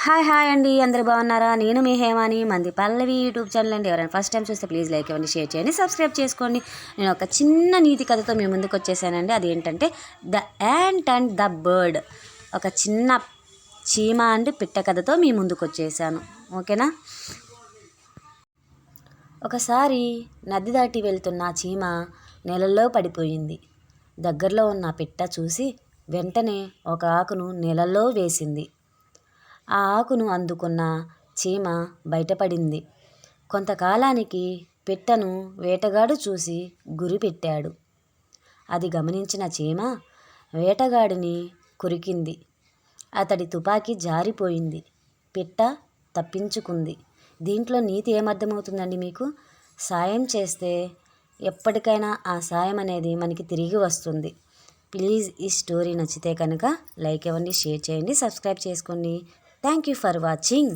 Hi hi అండి, అందరు బాగున్నారా? నేను మీ హేమాని, మంది పల్లవి యూట్యూబ్ ఛానల్ అండి. ఎవరైనా ఫస్ట్ టైం చూస్తే ప్లీజ్ లైక్ ఇవ్వండి, షేర్ చేయండి, సబ్స్క్రైబ్ చేసుకోండి. నేను ఒక చిన్న నీతి కథతో మీ ముందుకు వచ్చేసానండి. అదేంటంటే the ant and the bird. ఒక చిన్న చీమ అండ్ పిట్ట కథతో మీ ముందుకు వచ్చేసాను. ఓకేనా? ఒకసారి నది దాటి వెళ్తున్న చీమ నీళ్ళల్లో పడిపోయింది. దగ్గరలో ఉన్న పిట్ట చూసి వెంటనే ఒక ఆకును నీళ్ళల్లో వేసింది. ఆ ఆకును అందుకున్న చీమ బయటపడింది. కొంతకాలానికి పిట్టను వేటగాడు చూసి గురి పెట్టాడు. అది గమనించిన చీమ వేటగాడిని కొరికింది. అతడి తుపాకీ జారిపోయింది. పిట్ట తప్పించుకుంది. దీంట్లో నీతి ఏమర్థమవుతుందండి మీకు? సాయం చేస్తే ఎప్పటికైనా ఆ సాయం అనేది మనకి తిరిగి వస్తుంది. ప్లీజ్ ఈ స్టోరీ నచ్చితే కనుక లైక్ ఇవ్వండి, షేర్ చేయండి, సబ్స్క్రైబ్ చేసుకోండి. Thank you for watching.